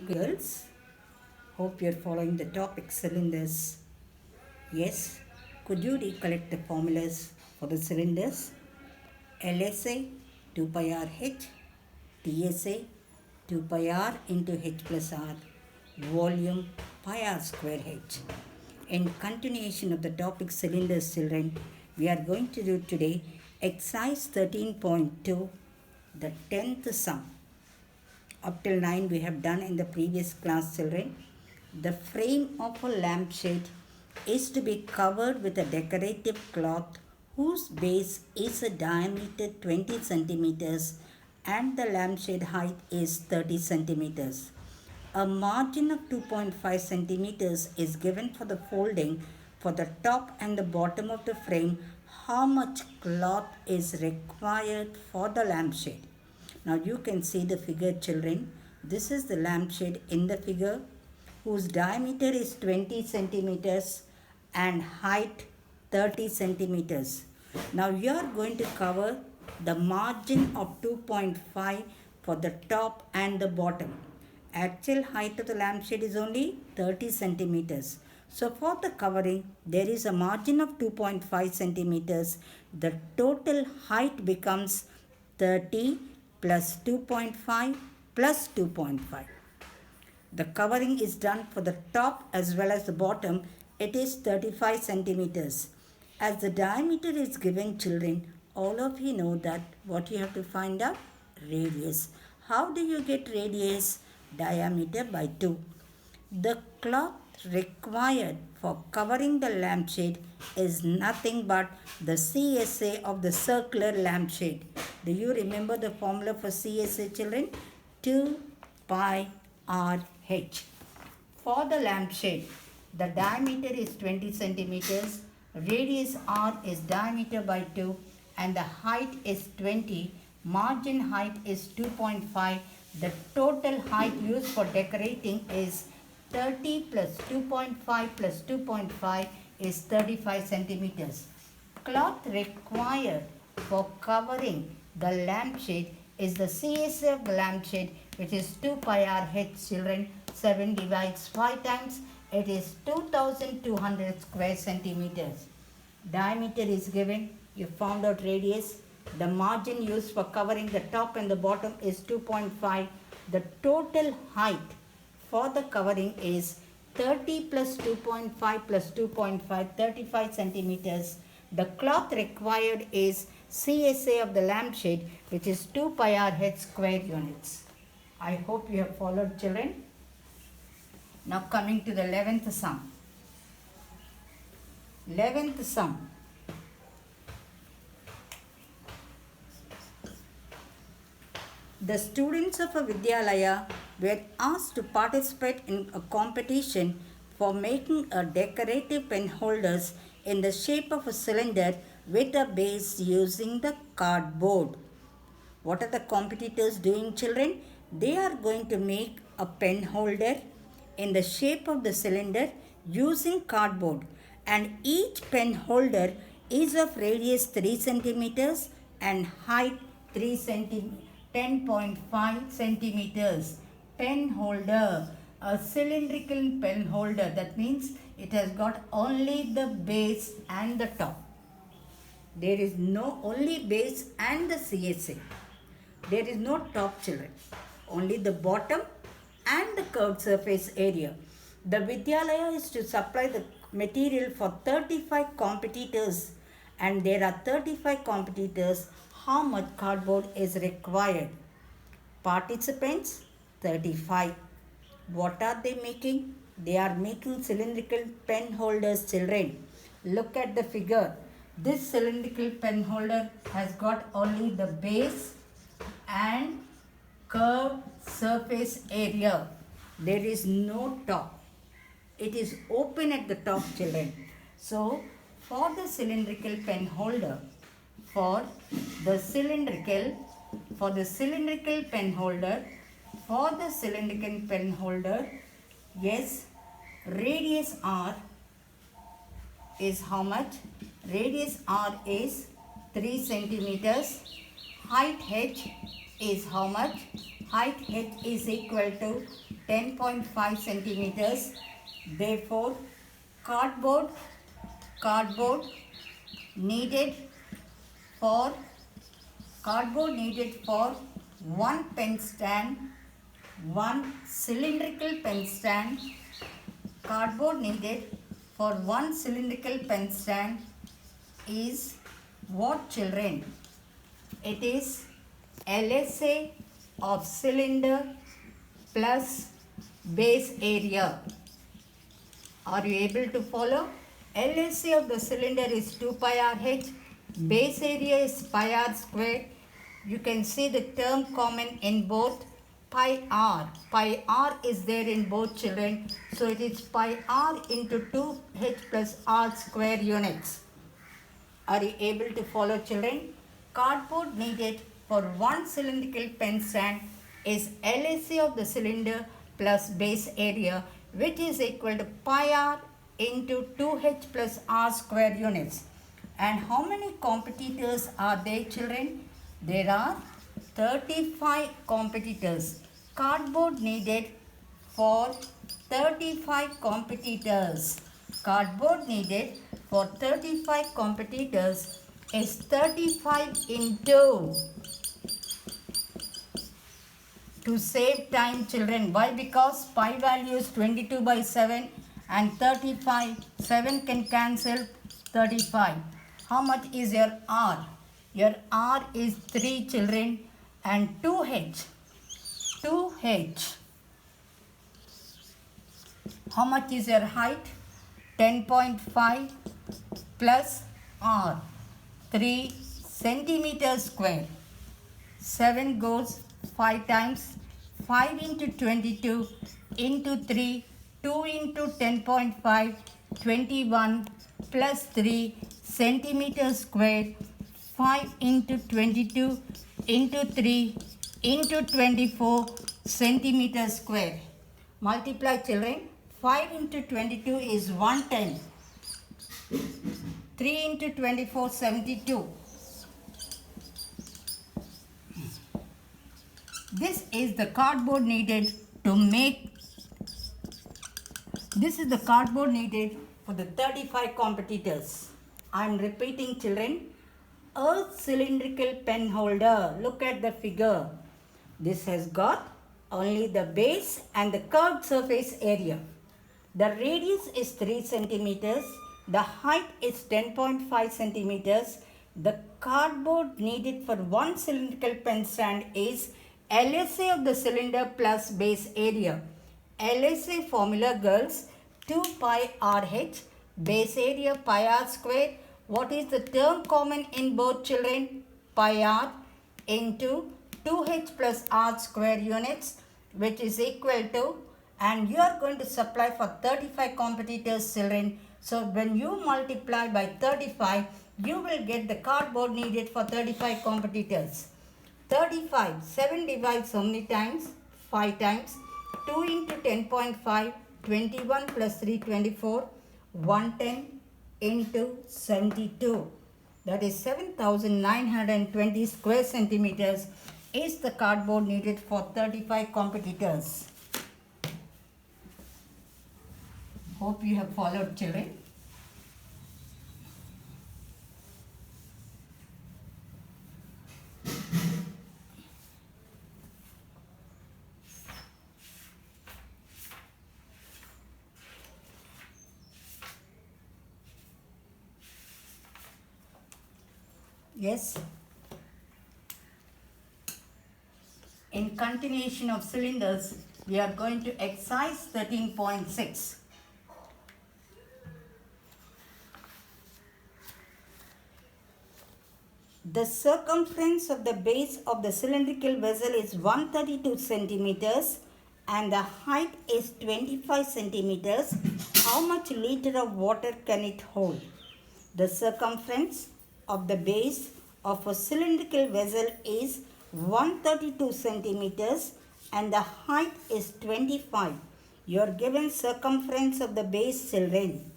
Girls, hope you're following the topic cylinders. Yes, could you recollect the formulas for the cylinders? LSA 2 pi r h, TSA 2 pi r into h plus r, volume pi r square h. In continuation of the topic cylinders, children, we are going to do today exercise 13.2, the 10th sum. Up till 9 we have done in the previous class, children. The frame of a lampshade is to be covered with a decorative cloth whose base is a diameter 20 centimeters and the lampshade height is 30 centimeters. A margin of 2.5 centimeters is given for the folding for the top and the bottom of the frame. How much cloth is required for the lampshade? Now you can see the figure, children. This is the lampshade in the figure whose diameter is 20 centimeters and height 30 centimeters. Now you are going to cover the margin of 2.5 for the top and the bottom. Actual height of the lampshade is only 30 centimeters. So for the covering, there is a margin of 2.5 centimeters. The total height becomes 30 plus 2.5 plus 2.5. The covering is done for the top as well as the bottom. It is 35 centimeters. As the diameter is given, children, all of you know that what you have to find out? Radius. How do you get radius? Diameter by 2. The cloth required for covering the lampshade is nothing but the CSA of the circular lampshade. Do you remember the formula for CSA, children? 2 pi r h. For the lampshade, the diameter is 20 centimeters, radius r is diameter by 2 and the height is 20, margin height is 2.5. The total height used for decorating is 30 plus 2.5 plus 2.5 is 35 centimeters. Cloth required for covering the lampshade is the CSA of the lampshade, which is 2 pi r h, children. 7 divides 5 times. It is 2200 square centimeters. Diameter is given. You found out radius. The margin used for covering the top and the bottom is 2.5. The total height for the covering is 30 plus 2.5 plus 2.5, 35 centimeters. The cloth required is CSA of the lampshade, which is 2 pi r h square units. I hope you have followed, children. Now coming to the 11th sum. 11th sum. The students of a Vidyalaya were asked to participate in a competition for making a decorative pen holders in the shape of a cylinder with a base using the cardboard. What are the competitors doing, children? They are going to make a pen holder in the shape of the cylinder using cardboard, and each pen holder is of radius 3 centimeters and height 10.5 centimeters. Pen holder, a cylindrical pen holder, that means it has got only the base and the top. There is no only base and the CSA. There is no top, children. Only the bottom and the curved surface area. The Vidyalaya is to supply the material for 35 competitors, and there are 35 competitors. How much cardboard is required? Participants 35. What are they making? They are making cylindrical pen holders, children. Look at the figure. This cylindrical pen holder has got only the base and curved surface area. There is no top. It is open at the top, children. So, for the cylindrical pen holder, for the cylindrical pen holder, yes, radius r is how much? Radius r is 3 centimeters. Height h is how much? height h is equal to 10.5 centimeters. Therefore, cardboard needed for one pen stand, one cylindrical pen stand. Cardboard needed for one cylindrical pen stand is what, children? It is LSA of cylinder plus base area. Are you able to follow? LSA of the cylinder is 2 pi r h. Base area is pi r square. You can see the term common in both, pi r. Pi r is there in both, children. So it is pi r into 2h plus r square units. Are you able to follow, children? Cardboard needed for one cylindrical pen stand is LSA of the cylinder plus base area, which is equal to pi r into 2h plus r square units. And how many competitors are there, children? There are 35 competitors. Cardboard needed for 35 competitors. Cardboard needed for 35 competitors is 35 into, to save time, children. Why? Because pi value is 22 by 7 and 35. 7 can cancel 35. How much is your R? Your R is 3, children, and 2H. 2H. How much is your height? 10.5 plus R. 3 centimeters square. 7 goes 5 times. 5 into 22 into 3. 2 into 10.5. 21 plus 3 centimeters square. 5 into 22 into 3 into 24 centimeters square. Multiply, children. 5 into 22 is 110. 3 into 24, 72. This is the cardboard needed to make. This is the cardboard needed for the 35 competitors. I am repeating, children. A cylindrical pen holder. Look at the figure. This has got only the base and the curved surface area. The radius is 3 centimeters. The height is 10.5 centimeters. The cardboard needed for one cylindrical pen stand is LSA of the cylinder plus base area. LSA formula, girls, 2 pi RH, base area pi r square. What is the term common in both, children? Pi r into 2h plus r square units, which is equal to, and you are going to supply for 35 competitors, children. So when you multiply by 35, you will get the cardboard needed for 35 competitors. 35, 7 divides how many times? 5 times. 2 into 10.5, 21 plus 3, 24, 110 into 72. That is 7,920 square centimeters is the cardboard needed for 35 competitors. Hope you have followed, children. Yes. In continuation of cylinders, we are going to exercise 13.6. The circumference of the base of the cylindrical vessel is 132 centimeters and the height is 25 centimeters. How much liter of water can it hold? The circumference of the base of a cylindrical vessel is 132 centimeters and the height is 25. You are given circumference of the base, children.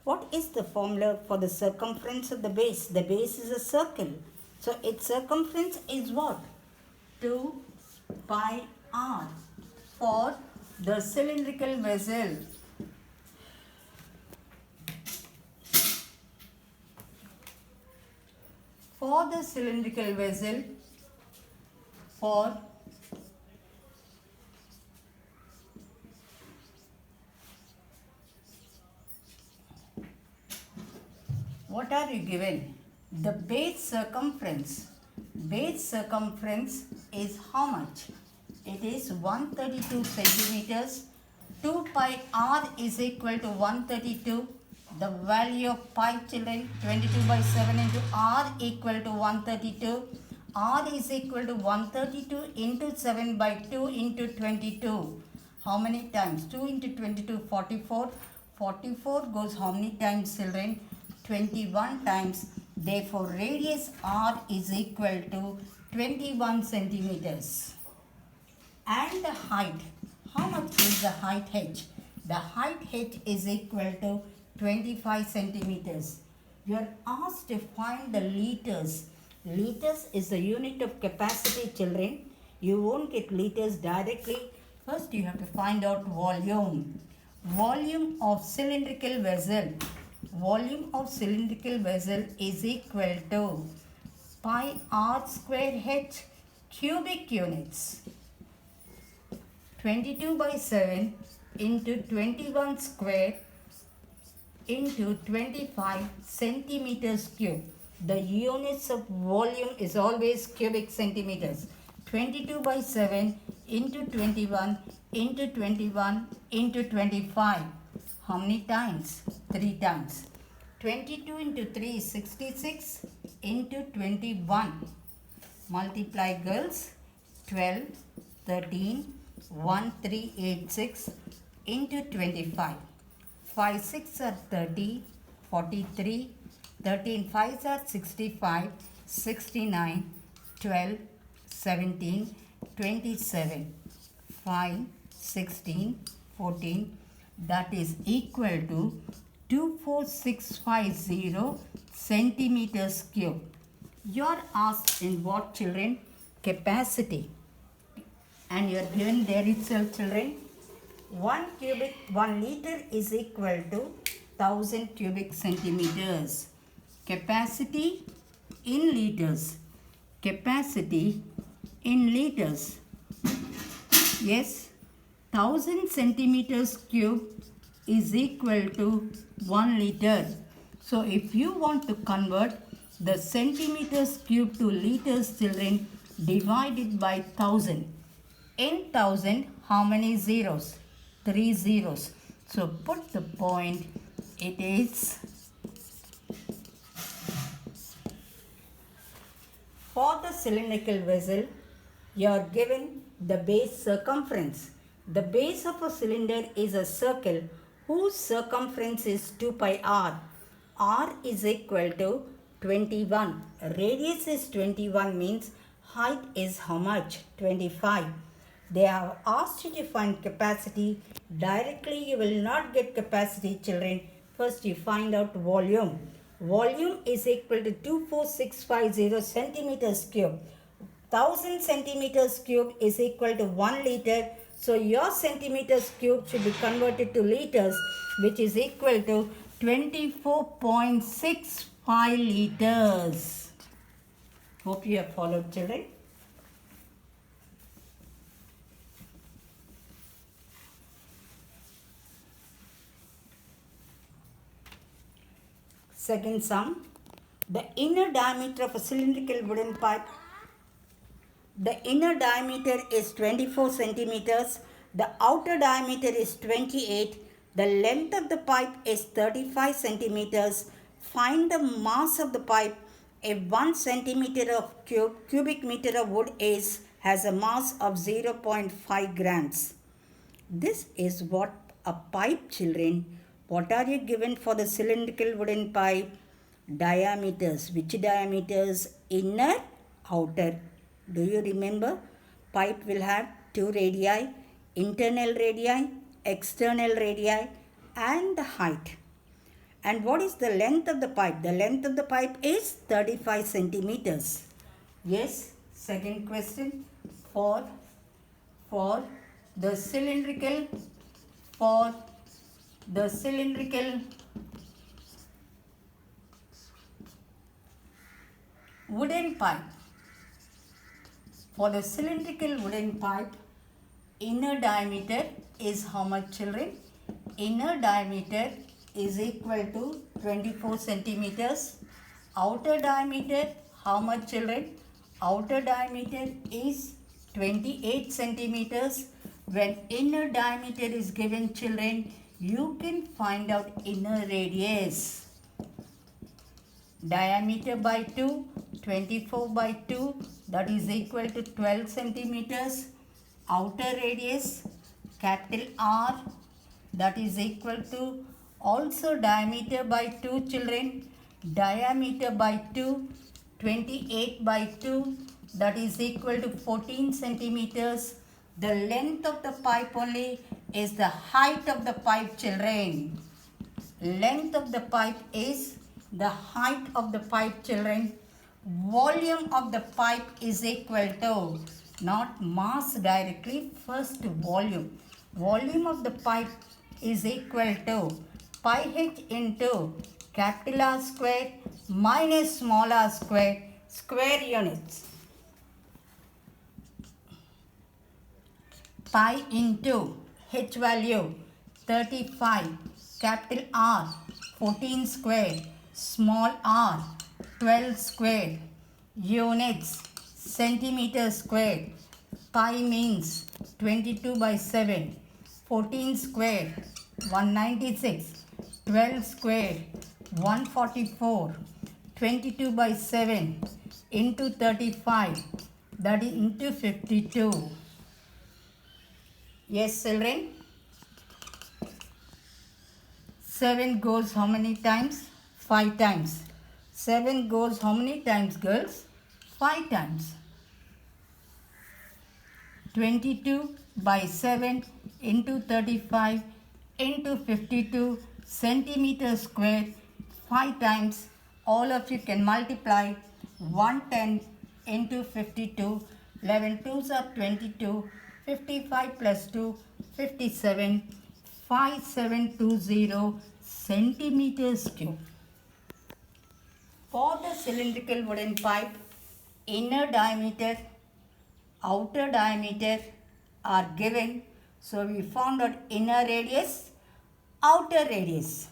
What is the formula for the circumference of the base? The base is a circle. So its circumference is what? 2 pi r for the cylindrical vessel. For the cylindrical vessel, for what are you given? The base circumference. Base circumference is how much? It is 132 centimeters. 2 pi r is equal to 132. The value of pi, children, 22 by 7 into r equal to 132. R is equal to 132 into 7 by 2 into 22. How many times? 2 into 22, 44. 44 goes how many times, children? 21 times. Therefore, radius r is equal to 21 centimeters. And the height. How much is the height h? The height h is equal to 25 centimeters. You are asked to find the liters. Liters is the unit of capacity, children. You won't get liters directly. First, you have to find out volume. Volume of cylindrical vessel. Volume of cylindrical vessel is equal to pi r square h cubic units. 22 by 7 into 21 square into 25 centimeters cube. The units of volume is always cubic centimeters. 22 by 7 into 21 into 21 into 25. How many times? 3 times. 22 into 3 is 66 into 21. Multiply, girls. 12, 13, 1386 into 25. 5 6 are 30, 43, 13 5s are 65, 69, 12, 17, 27, 5, 16, 14. That is equal to 24650 centimeters cube. You are asked in what, children? Capacity. And you are given there itself, children. 1 liter is equal to 1000 cubic centimeters. Capacity in liters. Capacity in liters. Yes, 1000 centimeters cube is equal to 1 liter. So if you want to convert the centimeters cube to liters, children, divide it by 1000. In 1000, how many zeros? 3 zeros. So put the point. It is for the cylindrical vessel, you are given the base circumference. The base of a cylinder is a circle whose circumference is 2 pi r. R is equal to 21. Radius is 21 means height is how much? 25. They have asked you to find capacity. Directly you will not get capacity, children. First you find out volume. Volume is equal to 24650 centimeters cube. 1000 centimeters cube is equal to 1 liter. So your centimeters cube should be converted to liters, which is equal to 24.65 liters. Hope you have followed, children. Second sum. The inner diameter of a cylindrical wooden pipe. The inner diameter is 24 centimeters. The outer diameter is 28. The length of the pipe is 35 centimeters. Find the mass of the pipe. A 1 centimeter of cubic meter of wood has a mass of 0.5 grams. This is what a pipe, children. What are you given for the cylindrical wooden pipe? Diameters. Which diameters? Inner, outer. Do you remember? Pipe will have 2 radii, internal radii, external radii, and the height. And what is the length of the pipe? The length of the pipe is 35 centimeters. Yes, second question. For for the cylindrical wooden pipe. For the cylindrical wooden pipe, inner diameter is how much, children? Inner diameter is equal to 24 centimeters. Outer diameter, how much, children? Outer diameter is 28 centimeters. When inner diameter is given, children, you can find out inner radius. Diameter by 2, 24 by 2, that is equal to 12 centimeters. Outer radius, capital R, that is equal to also diameter by 2, children. Diameter by 2, 28 by 2, that is equal to 14 centimeters. The length of the pipe only is the height of the pipe, children. Length of the pipe is the height of the pipe, children. Volume of the pipe is equal to, not mass directly, first volume. Volume of the pipe is equal to pi h into capital R square minus small r square, square units. Pi into h value 35, capital R 14 square, small r 12 square, units centimeter square. Pi means 22 by 7, 14 square 196, 12 square 144, 22 by 7 into 35, that is into 52. Yes, children? 7 goes how many times? 5 times. 7 goes how many times, girls? 5 times. 22 by 7 into 35 into 52 centimeter square, 5 times. All of you can multiply 110 into 52. 11 2s are 22. 55 plus 2, 57. 5720 centimeters cube. For the cylindrical wooden pipe, inner diameter, outer diameter are given. So we found out inner radius, outer radius,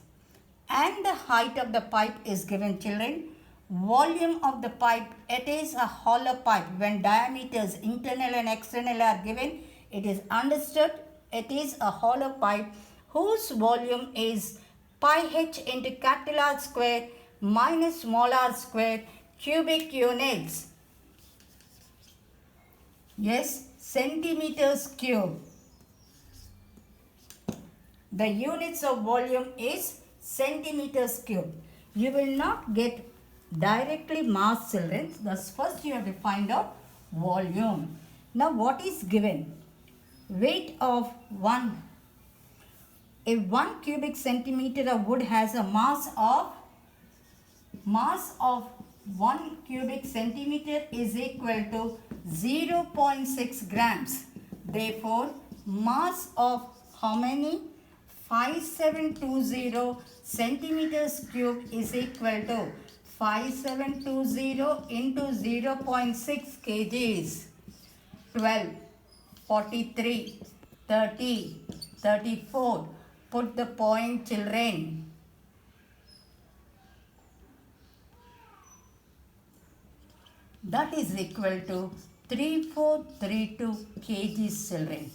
and the height of the pipe is given, children. Volume of the pipe, it is a hollow pipe. When diameters internal and external are given, it is understood it is a hollow pipe whose volume is pi h into capital R square minus small r square, cubic units. Yes, centimeters cube. The units of volume is centimeters cube. You will not get directly mass, children. Thus first you have to find out volume. Now what is given? Weight of 1. If 1 cubic centimeter of wood has a mass of 1 cubic centimeter is equal to 0.6 grams. Therefore, mass of how many? 5720 centimeters cube is equal to 5720 into 0.6 kgs. 12, 43, 30, 34. Put the point, children. That is equal to 3432 kgs, children.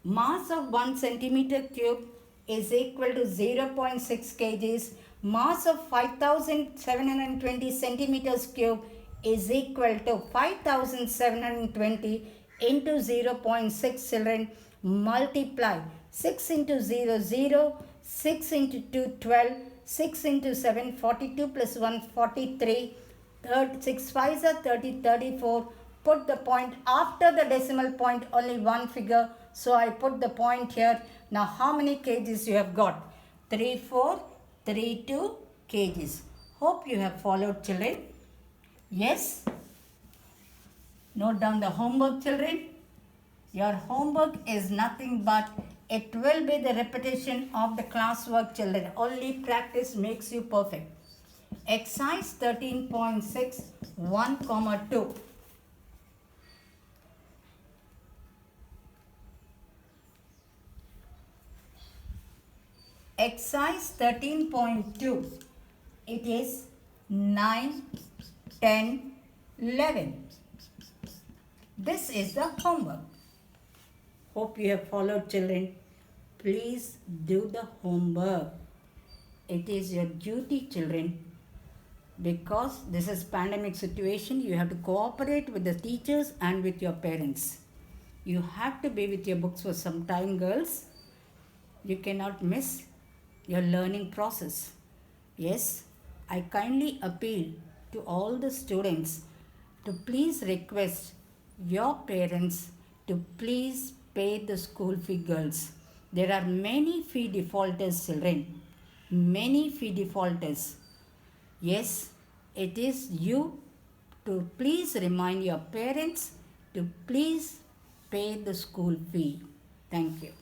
Mass of 1 centimeter cube is equal to 0.6 kgs. Mass of 5720 centimeters cube is equal to 5720 into 0.6, children. Multiply 6 into 0, 0, 6 into 2, 12, 6 into 7, 42 plus 1, 43, 6 5s are 30, 34. Put the point after the decimal point, only one figure. So I put the point here. Now how many kgs you have got? 3432 kgs. Hope you have followed, children. Yes? Note down the homework, children. Your homework is nothing but it will be the repetition of the classwork, children. Only practice makes you perfect. Exercise 13.6, 1, 2. Exercise 13.2. It is 9, 10, 11. This is the homework. Hope you have followed, children. Please do the homework. It is your duty, children. Because this is pandemic situation, you have to cooperate with the teachers and with your parents. You have to be with your books for some time, girls. You cannot miss your learning process. Yes, I kindly appeal to all the students to please request your parents to please pay the school fee, girls. There are many fee defaulters, children. Many fee defaulters. Yes, it is you to please remind your parents to please pay the school fee. Thank you.